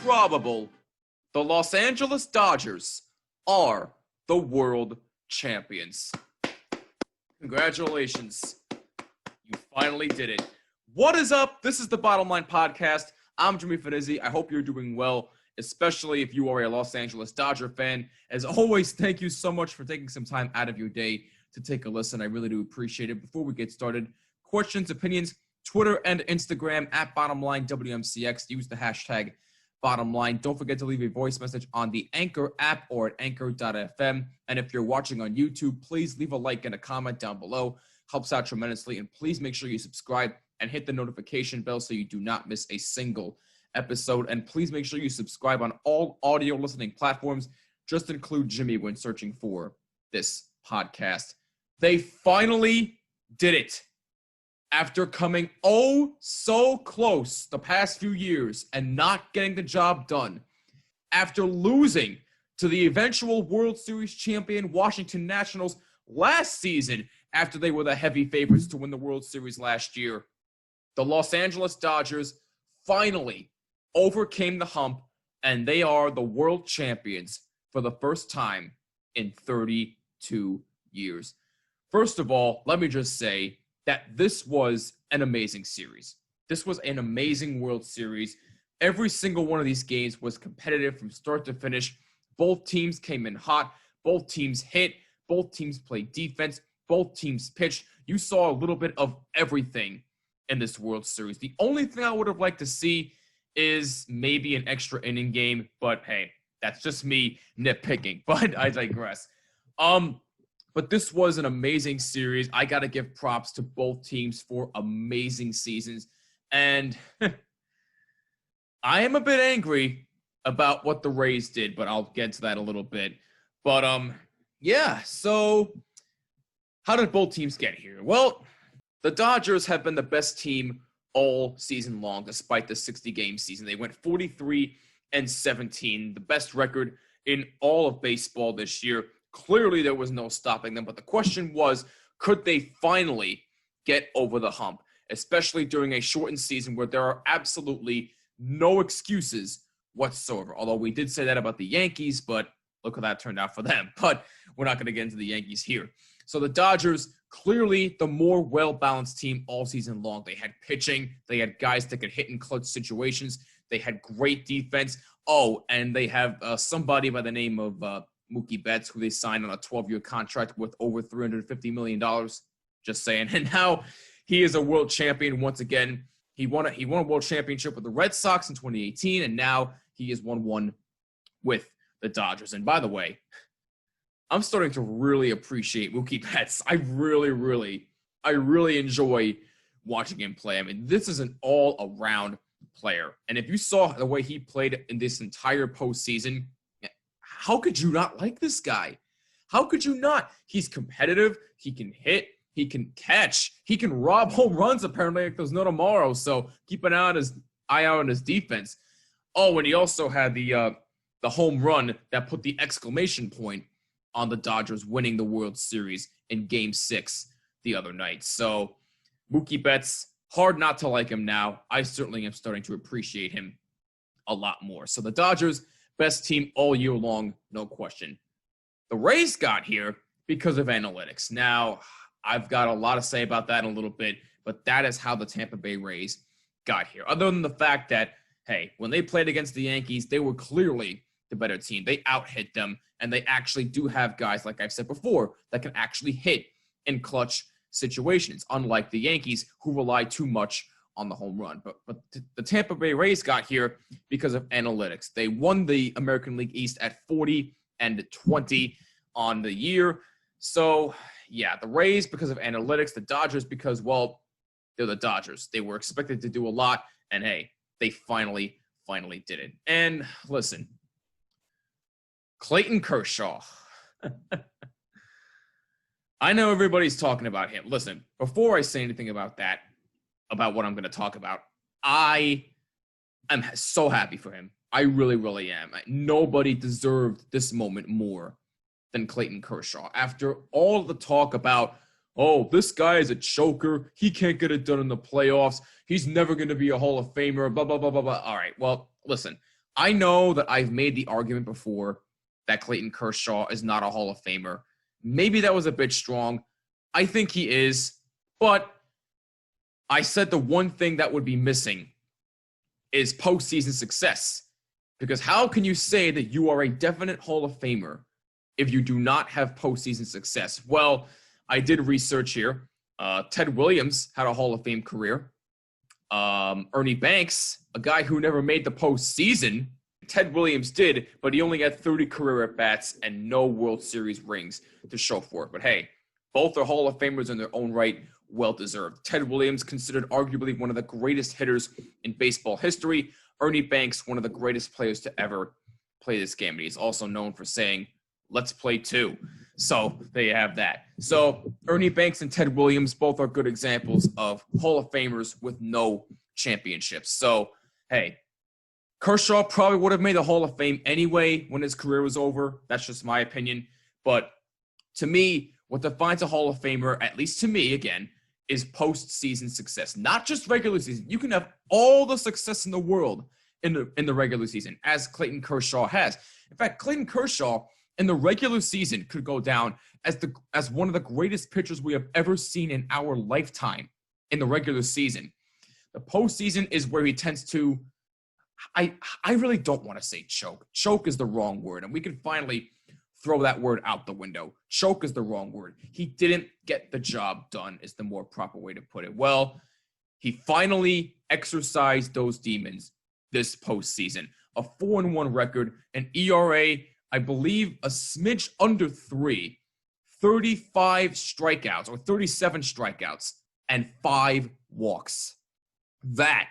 improbable, the Los Angeles Dodgers are the world champions. Congratulations. You finally did it. What is up? This is the Bottom Line Podcast. I'm Jimmy Finizzi. I hope you're doing well, especially if you are a Los Angeles Dodger fan. As always, thank you so much for taking some time out of your day to take a listen. I really do appreciate it. Before we get started, questions, opinions, Twitter and Instagram at BottomLineWMCX. Use the hashtag BottomLine. Don't forget to leave a voice message on the Anchor app or at anchor.fm. And if you're watching on YouTube, please leave a like and a comment down below. Helps out tremendously. And please make sure you subscribe and hit the notification bell so you do not miss a single episode. And please make sure you subscribe on all audio listening platforms. Just include Jimmy when searching for this podcast. They finally did it. After coming oh so close the past few years and not getting the job done, after losing to the eventual World Series champion Washington Nationals last season after they were the heavy favorites to win the World Series last year, the Los Angeles Dodgers finally overcame the hump, and they are the world champions for the first time in 32 years. First of all, let me just say that this was an amazing series. This was an amazing World Series. Every single one of these games was competitive from start to finish. Both teams came in hot. Both teams hit. Both teams played defense. Both teams pitched. You saw a little bit of everything in this World Series. The only thing I would have liked to see is maybe an extra inning game, but hey, that's just me nitpicking, but I digress. But this was an amazing series. I got to give props to both teams for amazing seasons. And I am a bit angry about what the Rays did, but I'll get to that a little bit. But yeah, so how did both teams get here? Well, the Dodgers have been the best team all season long, despite the 60-game season. They went 43-17, the best record in all of baseball this year. Clearly, there was no stopping them, but the question was, could they finally get over the hump, especially during a shortened season where there are absolutely no excuses whatsoever? Although we did say that about the Yankees, but look how that turned out for them. But we're not going to get into the Yankees here. So the Dodgers, clearly the more well-balanced team all season long. They had pitching. They had guys that could hit in clutch situations. They had great defense. Oh, and they have somebody by the name of Mookie Betts, who they signed on a 12-year contract worth over $350 million. Just saying. And now he is a world champion once again. He won a world championship with the Red Sox in 2018, and now he has won one with the Dodgers. And by the way, I'm starting to really appreciate Mookie Betts. I really enjoy watching him play. I mean, this is an all-around player. And if you saw the way he played in this entire postseason, how could you not like this guy? How could you not? He's competitive. He can hit. He can catch. He can rob home runs, apparently, like there's no tomorrow. So keep an eye out on his defense. Oh, and he also had the home run that put the exclamation point on the Dodgers winning the World Series in Game 6 the other night. So Mookie Betts, hard not to like him now. I certainly am starting to appreciate him a lot more. So the Dodgers, best team all year long, no question. The Rays got here because of analytics. Now, I've got a lot to say about that in a little bit, but that is how the Tampa Bay Rays got here. Other than the fact that, hey, when they played against the Yankees, they were clearly the better team. They out-hit them, and they actually do have guys, like I've said before, that can actually hit in clutch situations, unlike the Yankees, who rely too much on the home run. But the Tampa Bay Rays got here because of analytics. They won the American League East at 40-20 on the year. So, yeah, the Rays because of analytics, the Dodgers because, well, they're the Dodgers. They were expected to do a lot, and hey, they finally did it. And listen, Clayton Kershaw. I know everybody's talking about him. Listen, before I say anything about that, about what I'm going to talk about, I am so happy for him. I really am. Nobody deserved this moment more than Clayton Kershaw. After all the talk about, oh, this guy is a choker, he can't get it done in the playoffs, he's never going to be a Hall of Famer, blah, blah, blah, blah, blah. All right, well, listen, I know that I've made the argument before that Clayton Kershaw is not a Hall of Famer. Maybe that was a bit strong. I think he is, but I said the one thing that would be missing is postseason success. Because how can you say that you are a definite Hall of Famer if you do not have postseason success? Well, I did research here. Ted Williams had a Hall of Fame career. Ernie Banks, a guy who never made the postseason. Ted Williams did, but he only had 30 career at-bats and no World Series rings to show for it. But hey, both are Hall of Famers in their own right, well-deserved. Ted Williams, considered arguably one of the greatest hitters in baseball history. Ernie Banks, one of the greatest players to ever play this game. And he's also known for saying, let's play two. So there you have that. So Ernie Banks and Ted Williams both are good examples of Hall of Famers with no championships. So, hey, Kershaw probably would have made the Hall of Fame anyway when his career was over. That's just my opinion. But to me, what defines a Hall of Famer, at least to me, again, is postseason success. Not just regular season. You can have all the success in the world in the regular season, as Clayton Kershaw has. In fact, Clayton Kershaw in the regular season could go down as one of the greatest pitchers we have ever seen in our lifetime in the regular season. The postseason is where he tends to, I really don't want to say choke. Choke is the wrong word, and we can finally throw that word out the window. Choke is the wrong word. He didn't get the job done is the more proper way to put it. Well, he finally exercised those demons this postseason. A 4-1 record, an ERA, I believe a smidge under 3, 35 strikeouts or 37 strikeouts, and 5 walks. That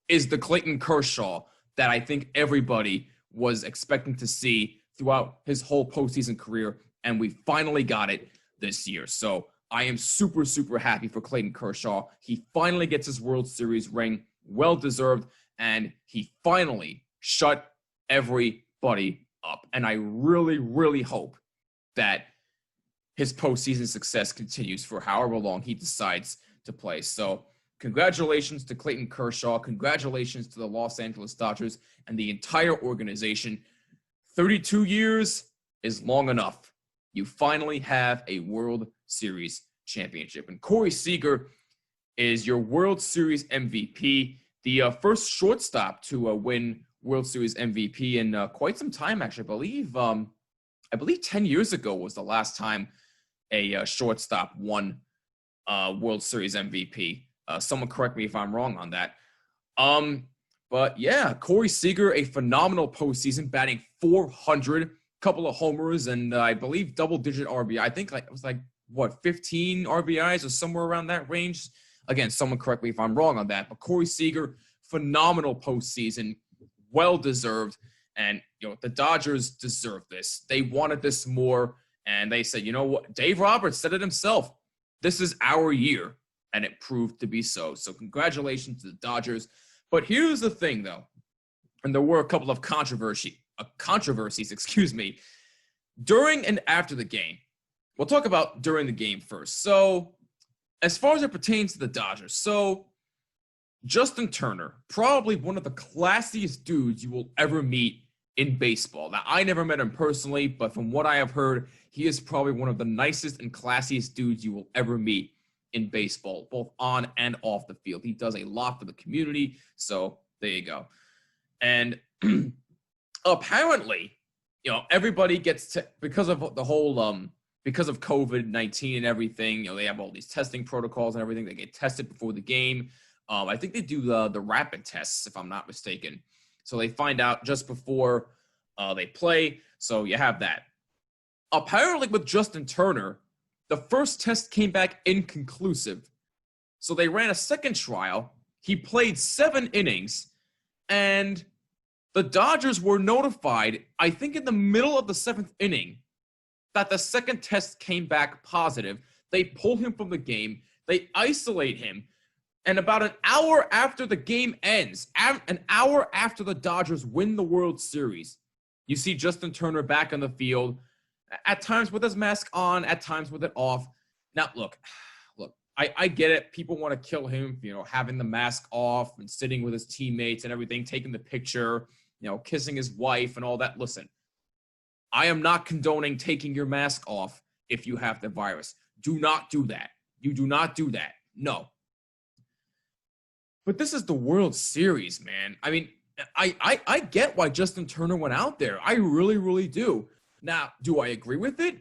is the Clayton Kershaw that I think everybody was expecting to see throughout his whole postseason career, and we finally got it this year. So I am super, super happy for Clayton Kershaw. He finally gets his World Series ring, well-deserved, and he finally shut everybody up. And I really, really hope that his postseason success continues for however long he decides to play. So congratulations to Clayton Kershaw. Congratulations to the Los Angeles Dodgers and the entire organization. 32 years is long enough. You finally have a World Series championship. And Corey Seager is your World Series MVP, the first shortstop to win World Series MVP in quite some time, actually. I believe 10 years ago was the last time a shortstop won World Series MVP. Someone correct me if I'm wrong on that. But yeah, Corey Seager, a phenomenal postseason, batting .400, couple of homers, and I believe double-digit RBI. I think it was 15 RBIs or somewhere around that range. Again, someone correct me if I'm wrong on that. But Corey Seager, phenomenal postseason, well-deserved. And, the Dodgers deserve this. They wanted this more, and they said, you know what? Dave Roberts said it himself. This is our year, and it proved to be so. So congratulations to the Dodgers. But here's the thing, though, and there were a couple of controversies, during and after the game. We'll talk about during the game first. So as far as it pertains to the Dodgers, so Justin Turner, probably one of the classiest dudes you will ever meet in baseball. Now, I never met him personally, but from what I have heard, he is probably one of the nicest and classiest dudes you will ever meet in baseball, both on and off the field. He does a lot for the community, so there you go. And apparently, everybody gets because of the whole because of COVID-19 and everything, they have all these testing protocols and everything. They get tested before the game. I think they do the rapid tests, if I'm not mistaken. So they find out just before they play. So you have that. Apparently with Justin Turner, the first test came back inconclusive. So they ran a second trial. He played 7 innings, and the Dodgers were notified, I think in the middle of the 7th inning, that the second test came back positive. They pull him from the game. They isolate him. And about an hour after the game ends, an hour after the Dodgers win the World Series, you see Justin Turner back on the field, at times with his mask on, at times with it off. Now, look, I get it. People want to kill him, having the mask off and sitting with his teammates and everything, taking the picture, kissing his wife and all that. Listen, I am not condoning taking your mask off if you have the virus. Do not do that. You do not do that. No. But this is the World Series, man. I mean, I get why Justin Turner went out there. I really, really do. Now, do I agree with it?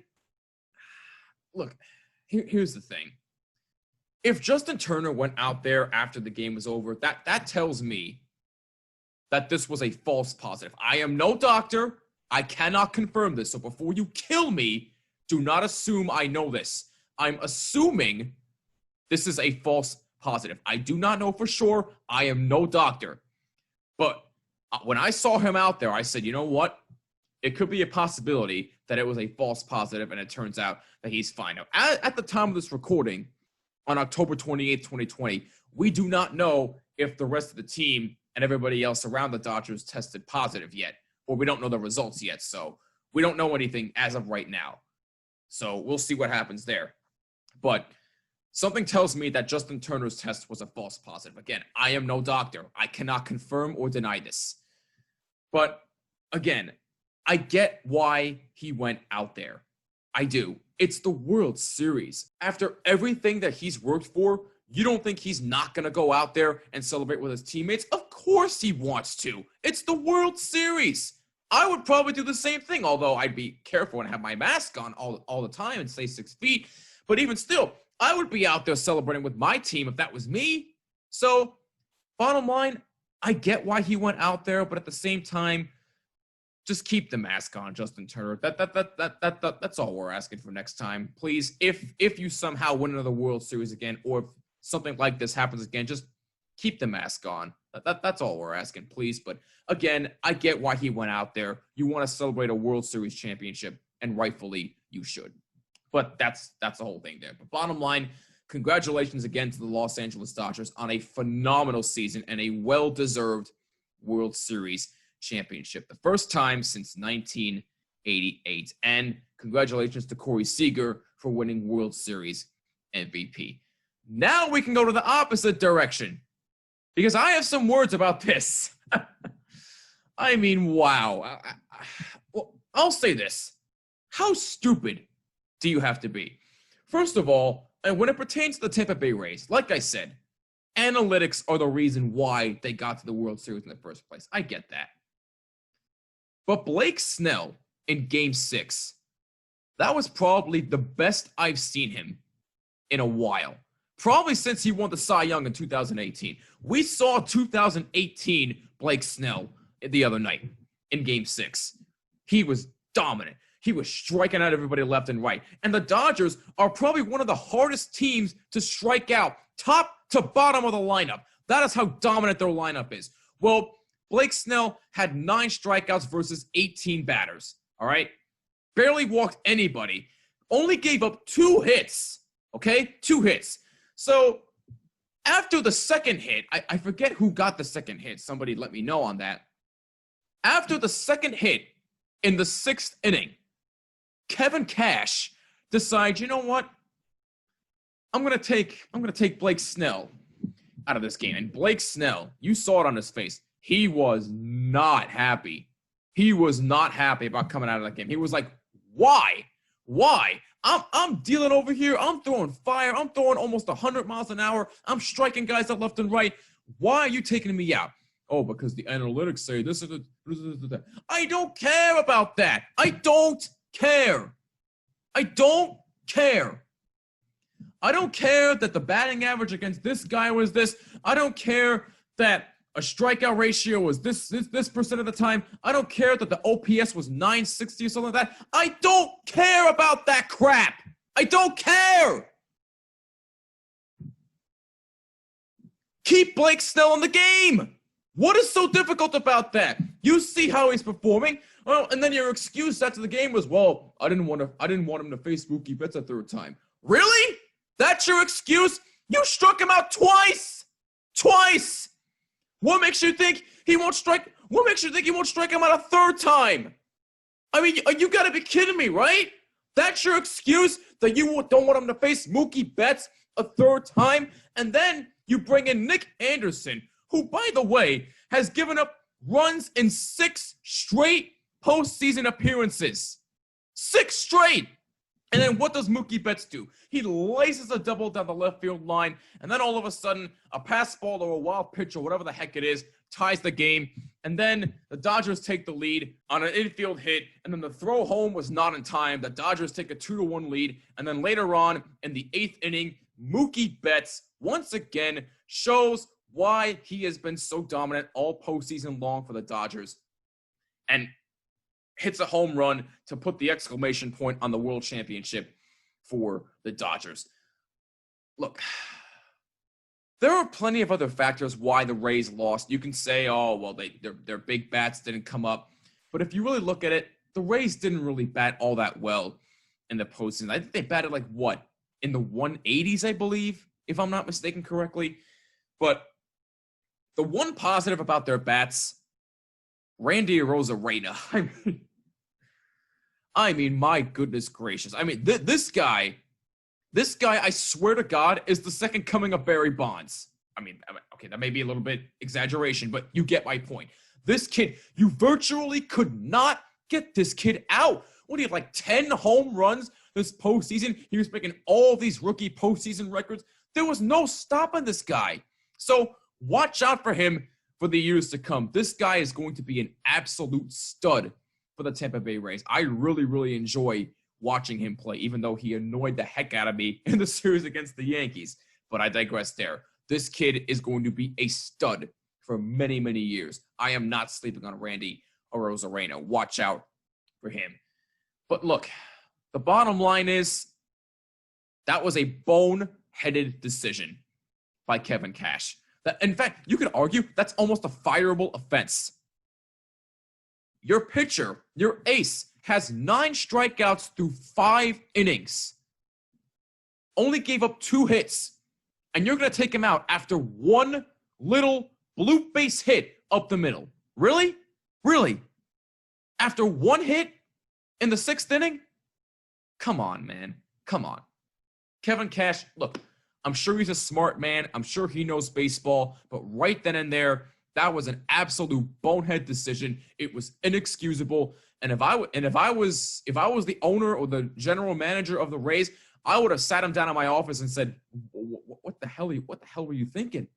Look, here's the thing. If Justin Turner went out there after the game was over, that tells me that this was a false positive. I am no doctor. I cannot confirm this. So before you kill me, do not assume I know this. I'm assuming this is a false positive. I do not know for sure. I am no doctor. But when I saw him out there, I said, you know what? It could be a possibility that it was a false positive, and it turns out that he's fine. Now, at the time of this recording, on October 28th, 2020, we do not know if the rest of the team and everybody else around the Dodgers tested positive yet, or we don't know the results yet. So we don't know anything as of right now. So we'll see what happens there. But something tells me that Justin Turner's test was a false positive. Again, I am no doctor. I cannot confirm or deny this. But again, I get why he went out there. I do. It's the World Series. After everything that he's worked for, you don't think he's not going to go out there and celebrate with his teammates? Of course he wants to. It's the World Series. I would probably do the same thing, although I'd be careful and have my mask on all the time and stay 6 feet. But even still, I would be out there celebrating with my team if that was me. So, bottom line, I get why he went out there, but at the same time, just keep the mask on, Justin Turner. That's all we're asking for next time. Please, if you somehow win another World Series again, or if something like this happens again, just keep the mask on. That's all we're asking, please. But again, I get why he went out there. You want to celebrate a World Series championship, and rightfully you should. But that's the whole thing there. But bottom line, congratulations again to the Los Angeles Dodgers on a phenomenal season and a well-deserved World Series championship. The first time since 1988. And congratulations to Corey Seager for winning World Series MVP. Now we can go to the opposite direction, because I have some words about this. I mean, wow. Well, I'll say this. How stupid do you have to be? First of all, and when it pertains to the Tampa Bay Rays, like I said, analytics are the reason why they got to the World Series in the first place. I get that. But Blake Snell in Game 6, that was probably the best I've seen him in a while. Probably since he won the Cy Young in 2018. We saw 2018 Blake Snell the other night in Game 6. He was dominant. He was striking out everybody left and right. And the Dodgers are probably one of the hardest teams to strike out, top to bottom of the lineup. That is how dominant their lineup is. Well, Blake Snell had 9 strikeouts versus 18 batters, all right? Barely walked anybody. Only gave up 2 hits, okay? 2 hits. So after the second hit, I forget who got the second hit. Somebody let me know on that. After the second hit in the 6th inning, Kevin Cash decides, you know what? I'm gonna take Blake Snell out of this game. And Blake Snell, you saw it on his face. He was not happy. He was not happy about coming out of that game. He was like, why? Why? I'm dealing over here. I'm throwing fire. I'm throwing almost 100 miles an hour. I'm striking guys out left and right. Why are you taking me out? Oh, because the analytics say this is the. I don't care about that. I don't care. I don't care. I don't care that the batting average against this guy was this. I don't care that a strikeout ratio was this percent of the time. I don't care that the OPS was 960 or something like that. I don't care about that crap. I don't care. Keep Blake Snell in the game. What is so difficult about that? You see how he's performing. Well, and then your excuse after the game was, well, I didn't want him to face Mookie Betts a third time. Really? That's your excuse? You struck him out twice. Twice. What makes you think he won't strike? What makes you think he won't strike him out a third time? I mean, you got to be kidding me, right? That's your excuse, that you don't want him to face Mookie Betts a third time, and then you bring in Nick Anderson, who, by the way, has given up runs in 6 straight postseason appearances. 6 straight! And then what does Mookie Betts do? He laces a double down the left field line, and then all of a sudden, a pass ball or a wild pitch or whatever the heck it is ties the game. And then the Dodgers take the lead on an infield hit, and then the throw home was not in time. The Dodgers take a 2-1 lead, and then later on in the 8th inning, Mookie Betts once again shows why he has been so dominant all postseason long for the Dodgers, and hits a home run to put the exclamation point on the World Championship for the Dodgers. Look, there are plenty of other factors why the Rays lost. You can say, oh, well, their big bats didn't come up. But if you really look at it, the Rays didn't really bat all that well in the postseason. I think they batted in the 180s, I believe, if I'm not mistaken correctly. But the one positive about their bats, Randy Arozarena. I mean, my goodness gracious. I mean, this guy, I swear to God, is the second coming of Barry Bonds. I mean, okay, that may be a little bit exaggeration, but you get my point. This kid, you virtually could not get this kid out. What do you have, 10 home runs this postseason? He was making all these rookie postseason records. There was no stopping this guy. So watch out for him for the years to come. This guy is going to be an absolute stud for the Tampa Bay Rays. I really, really enjoy watching him play, even though he annoyed the heck out of me in the series against the Yankees. But I digress there. This kid is going to be a stud for many, many years. I am not sleeping on Randy Arozarena. Watch out for him. But look, the bottom line is that was a bone-headed decision by Kevin Cash. In fact, you could argue that's almost a fireable offense. Your pitcher, your ace, has 9 strikeouts through 5 innings. Only gave up 2 hits. And you're going to take him out after one little bloop base hit up the middle. Really? Really? After 1 hit in the 6th inning? Come on, man. Come on. Kevin Cash, look, I'm sure he's a smart man. I'm sure he knows baseball. But right then and there, that was an absolute bonehead decision. It was inexcusable. And if I was the owner or the general manager of the Rays, I would have sat him down in my office and said, "What the hell were you thinking?"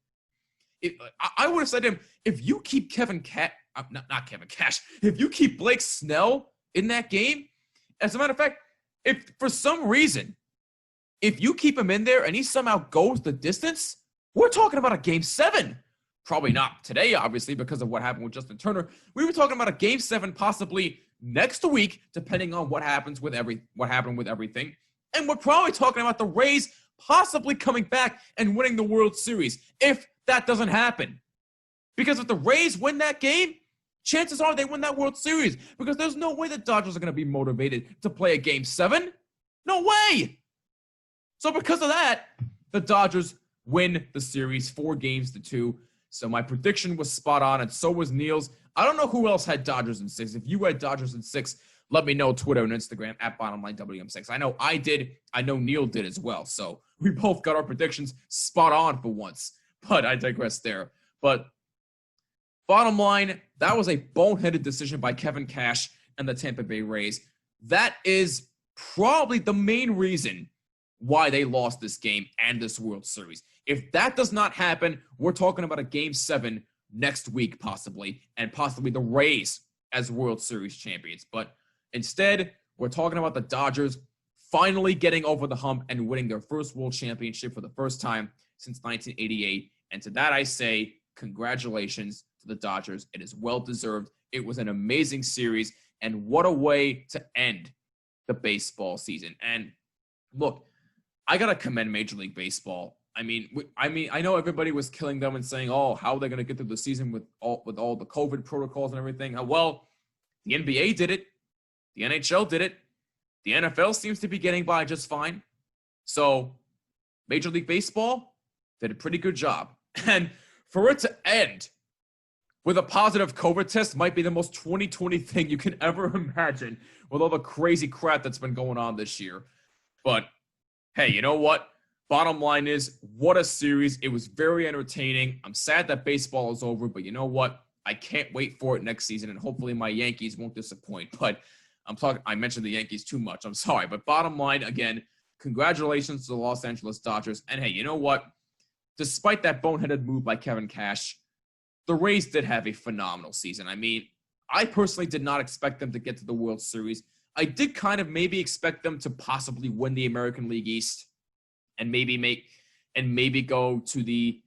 I would have said to him, "If you keep not Kevin Cash, if you keep Blake Snell in that game, as a matter of fact, if for some reason, if you keep him in there and he somehow goes the distance, we're talking about a Game 7." Probably not today, obviously, because of what happened with Justin Turner. We were talking about a Game 7 possibly next week, depending on what happened with everything. And we're probably talking about the Rays possibly coming back and winning the World Series if that doesn't happen. Because if the Rays win that game, chances are they win that World Series, because there's no way the Dodgers are going to be motivated to play a Game 7. No way! So because of that, the Dodgers win the series 4-2. So my prediction was spot on, and so was Neil's. I don't know who else had Dodgers in 6. If you had Dodgers in 6, let me know. Twitter and Instagram at BottomLineWM6. I know I did. I know Neil did as well. So we both got our predictions spot on for once. But I digress there. But bottom line, that was a boneheaded decision by Kevin Cash and the Tampa Bay Rays. That is probably the main reason why they lost this game and this World Series. If that does not happen, we're talking about a Game 7 next week possibly, and possibly the Rays as World Series champions. But instead, we're talking about the Dodgers finally getting over the hump and winning their first World Championship for the first time since 1988. And to that I say, congratulations to the Dodgers. It is well-deserved. It was an amazing series, and what a way to end the baseball season. And look, I got to commend Major League Baseball. I mean, I know everybody was killing them and saying, "Oh, how are they going to get through the season with all the COVID protocols and everything?" Well, the NBA did it. The NHL did it. The NFL seems to be getting by just fine. So, Major League Baseball did a pretty good job. And for it to end with a positive COVID test might be the most 2020 thing you can ever imagine with all the crazy crap that's been going on this year. But hey, you know what? bottom line is, what a series. It was very entertaining. I'm sad that baseball is over, but you know what? I can't wait for it next season, and hopefully my Yankees won't disappoint. But I mentioned the Yankees too much. I'm sorry. But bottom line, again, congratulations to the Los Angeles Dodgers. And hey, you know what? Despite that boneheaded move by Kevin Cash, the Rays did have a phenomenal season. I mean, I personally did not expect them to get to the World Series. I did kind of maybe expect them to possibly win the American League East and maybe go to the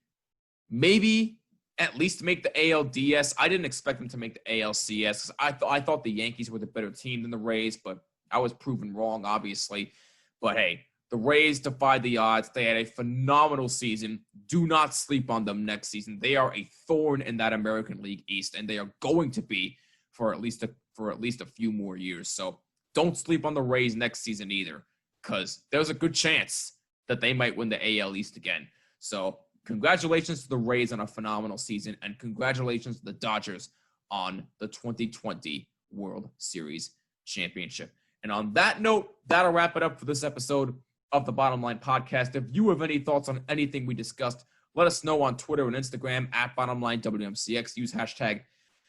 at least make the ALDS. I didn't expect them to make the ALCS. I thought the Yankees were the better team than the Rays, but I was proven wrong, obviously. But hey, the Rays defied the odds. They had a phenomenal season. Do not sleep on them next season. They are a thorn in that American League East, and they are going to be for at least a few more years. So don't sleep on the Rays next season either, because there's a good chance that they might win the AL East again. So congratulations to the Rays on a phenomenal season, and congratulations to the Dodgers on the 2020 World Series championship. And on that note, that'll wrap it up for this episode of the Bottom Line Podcast. If you have any thoughts on anything we discussed, let us know on Twitter and Instagram at BottomLineWMCX. Use hashtag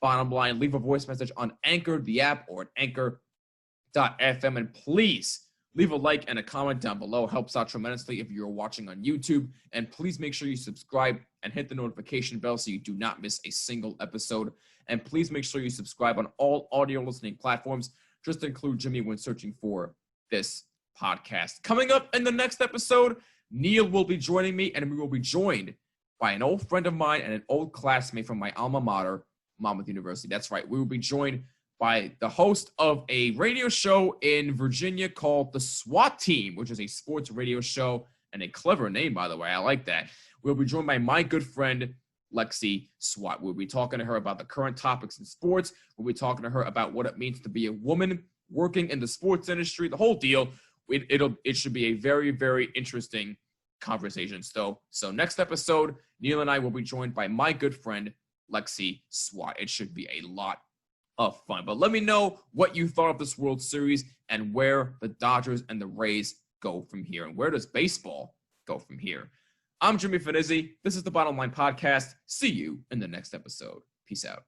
BottomLine. Leave a voice message on Anchor, the app, or at Anchor.fm. And please leave a like and a comment down below. It helps out tremendously if you're watching on YouTube. And please make sure you subscribe and hit the notification bell so you do not miss a single episode. And please make sure you subscribe on all audio listening platforms. Just include Jimmy when searching for this podcast. Coming up in the next episode, Neil will be joining me, and we will be joined by an old friend of mine and an old classmate from my alma mater, Monmouth University. That's right. We will be joined by the host of a radio show in Virginia called The SWAT Team, which is a sports radio show, and a clever name, by the way. I like that. We'll be joined by my good friend, Lexi Swat. We'll be talking to her about the current topics in sports. We'll be talking to her about what it means to be a woman working in the sports industry, the whole deal. It should be a very, very interesting conversation. So next episode, Neil and I will be joined by my good friend, Lexi Swat. It should be a lot of fun. But let me know what you thought of this World Series and where the Dodgers and the Rays go from here. And where does baseball go from here? I'm Jimmy Finizzi. This is the Bottom Line Podcast. See you in the next episode. Peace out.